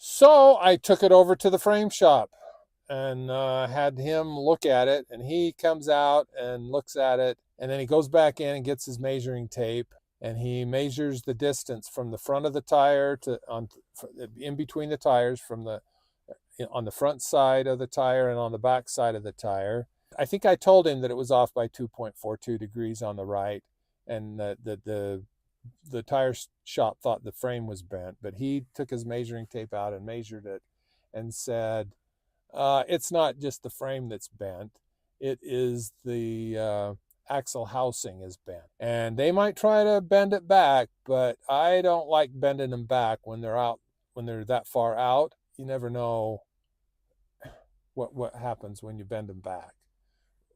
So I took it over to the frame shop and had him look at it. And he comes out and looks at it. And then he goes back in and gets his measuring tape. And he measures the distance from the front of the tire to in between the tires from the on the front side of the tire and on the back side of the tire. I think I told him that it was off by 2.42 degrees on the right, and the tire shop thought the frame was bent, but he took his measuring tape out and measured it and said, it's not just the frame that's bent, it is the axle housing is bent. And they might try to bend it back, but I don't like bending them back when they're that far out. You never know what happens when you bend them back.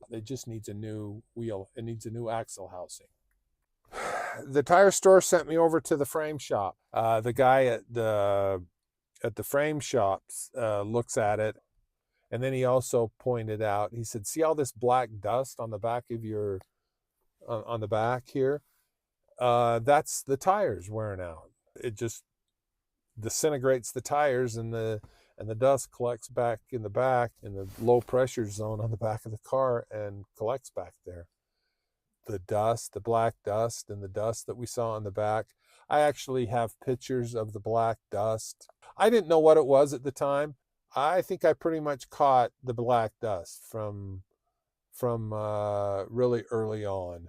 It just needs a new wheel. It needs a new axle housing. The tire store sent me over to the frame shop. The guy at the frame shops looks at it, and then he also pointed out. He said, "See all this black dust on the back of your on the back here? That's the tires wearing out. It just disintegrates the tires, and the dust collects back in the low pressure zone on the back of the car and collects back there. The dust, the black dust, and the dust that we saw on the back. I actually have pictures of the black dust. I didn't know what it was at the time. I think I pretty much caught the black dust from really early on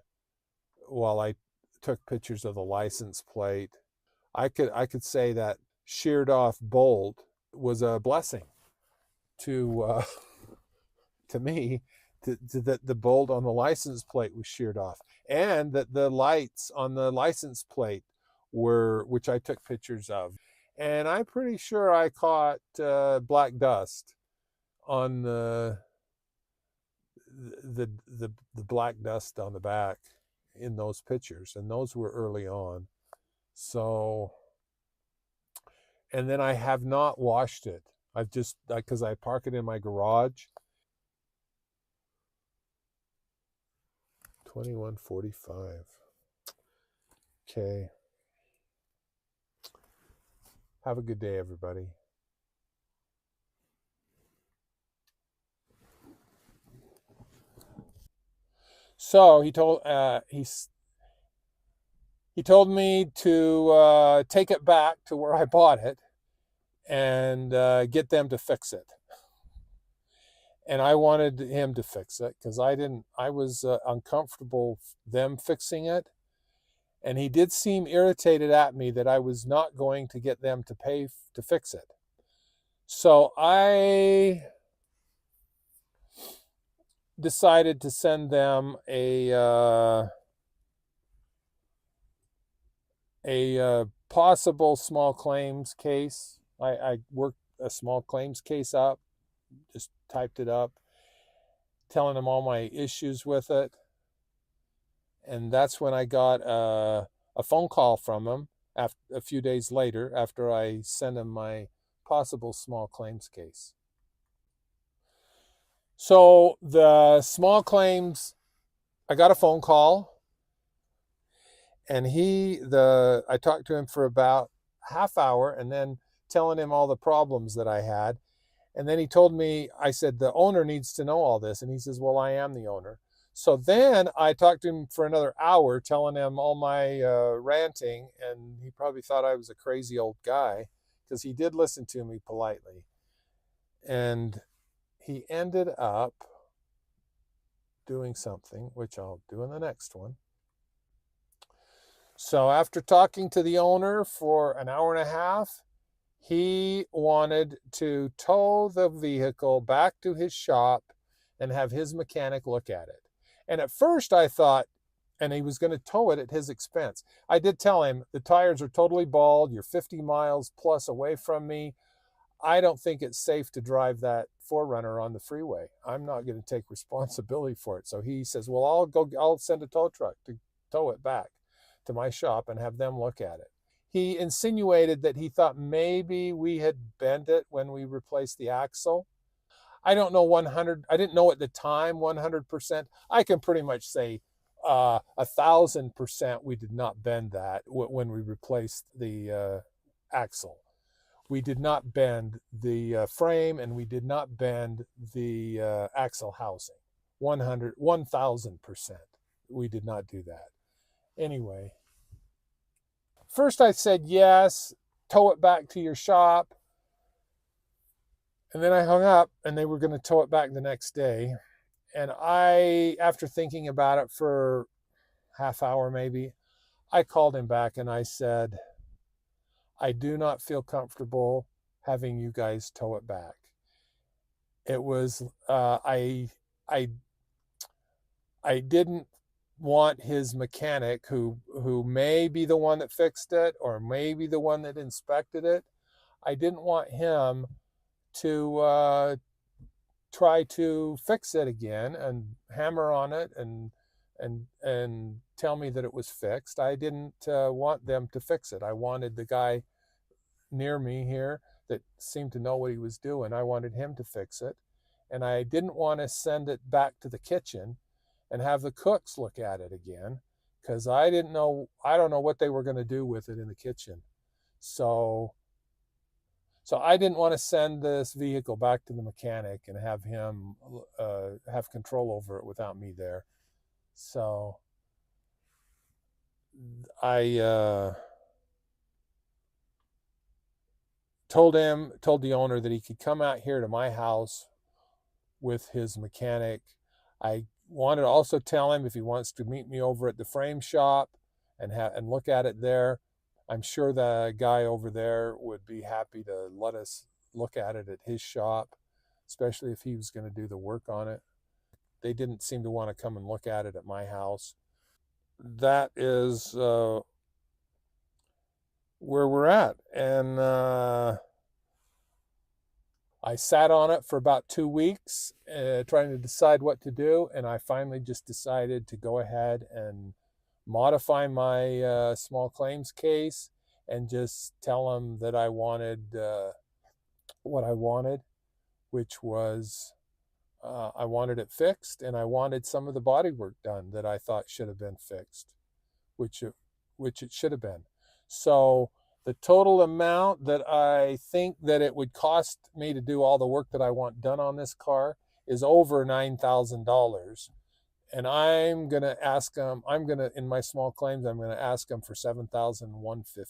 while I took pictures of the license plate. I could say that sheared off bolt was a blessing to to me, that the bolt on the license plate was sheared off, and that the lights on the license plate were, which I took pictures of. And I'm pretty sure I caught black dust on the black dust on the back in those pictures, and those were early on. So, and then I have not washed it. I've just, because I park it in my garage. 21:45. Okay. Have a good day, everybody. So he told me to take it back to where I bought it and get them to fix it. And I wanted him to fix it because I was uncomfortable them fixing it. And he did seem irritated at me that I was not going to get them to pay to fix it. So I decided to send them a possible small claims case. I worked a small claims case up, just typed it up, telling them all my issues with it. And that's when I got a phone call from him a few days later after I sent him my possible small claims case. So the small claims, I got a phone call, and I talked to him for about half hour, and then telling him all the problems that I had. And then he told me, I said, the owner needs to know all this. And he says, well, I am the owner. So then I talked to him for another hour, telling him all my ranting, and he probably thought I was a crazy old guy, because he did listen to me politely. And he ended up doing something, which I'll do in the next one. So after talking to the owner for an hour and a half, he wanted to tow the vehicle back to his shop and have his mechanic look at it. And at first I thought, and he was going to tow it at his expense. I did tell him, the tires are totally bald. You're 50 miles plus away from me. I don't think it's safe to drive that 4Runner on the freeway. I'm not going to take responsibility for it. So he says, well, I'll send a tow truck to tow it back to my shop and have them look at it. He insinuated that he thought maybe we had bent it when we replaced the axle. I don't know 100. I didn't know at the time 100%. I can pretty much say 1,000% we did not bend that when we replaced the axle. we did not bend the frame, and we did not bend the axle housing. 1,000%. We did not do that. Anyway, first I said yes, tow it back to your shop. And then I hung up, and they were going to tow it back the next day. And after thinking about it for half hour maybe, I called him back and I said, I do not feel comfortable having you guys tow it back. It was I didn't want his mechanic, who may be the one that fixed it or maybe the one that inspected it. I didn't want him to try to fix it again and hammer on it and tell me that it was fixed. I didn't want them to fix it. I wanted the guy near me here that seemed to know what he was doing. I wanted him to fix it. And I didn't want to send it back to the kitchen and have the cooks look at it again, because I don't know what they were going to do with it in the kitchen. So I didn't want to send this vehicle back to the mechanic and have him have control over it without me there. So I told the owner that he could come out here to my house with his mechanic. I wanted to also tell him if he wants to meet me over at the frame shop and look at it there. I'm sure the guy over there would be happy to let us look at it at his shop, especially if he was going to do the work on it. They didn't seem to want to come and look at it at my house. That is where we're at. And I sat on it for about 2 weeks trying to decide what to do, and I finally just decided to go ahead and modify my small claims case and just tell them that I wanted what I wanted, which was I wanted it fixed, and I wanted some of the body work done that I thought should have been fixed, which it should have been. So the total amount that I think that it would cost me to do all the work that I want done on this car is over $9,000. And I'm going to ask them, in my small claims, I'm going to ask them for $7,150.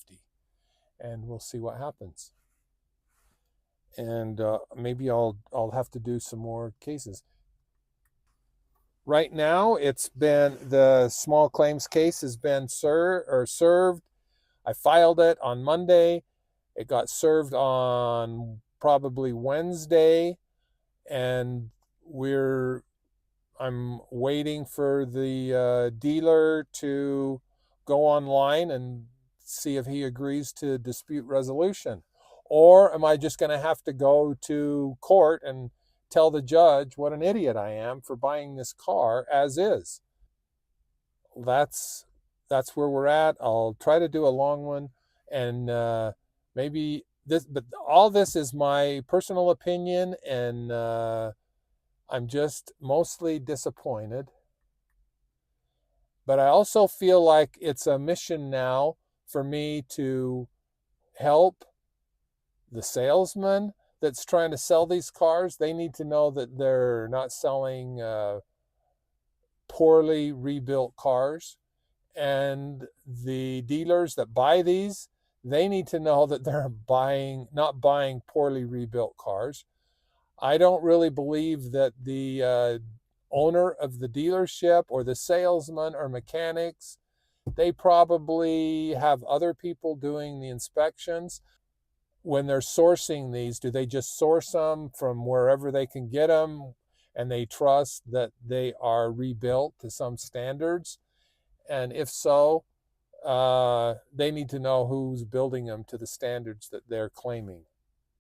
And we'll see what happens. And maybe I'll have to do some more cases. Right now, the small claims case has been served. I filed it on Monday. It got served on probably Wednesday, and I'm waiting for the dealer to go online and see if he agrees to dispute resolution. Or am I just going to have to go to court and tell the judge what an idiot I am for buying this car as is? That's where we're at. I'll try to do a long one, and maybe this, but all this is my personal opinion, and I'm just mostly disappointed. But I also feel like it's a mission now for me to help the salesman that's trying to sell these cars. They need to know that they're not selling poorly rebuilt cars. And the dealers that buy these, they need to know that they're not buying poorly rebuilt cars. I don't really believe that the owner of the dealership or the salesman or mechanics, they probably have other people doing the inspections. When they're sourcing these, do they just source them from wherever they can get them and they trust that they are rebuilt to some standards? And if so, they need to know who's building them to the standards that they're claiming.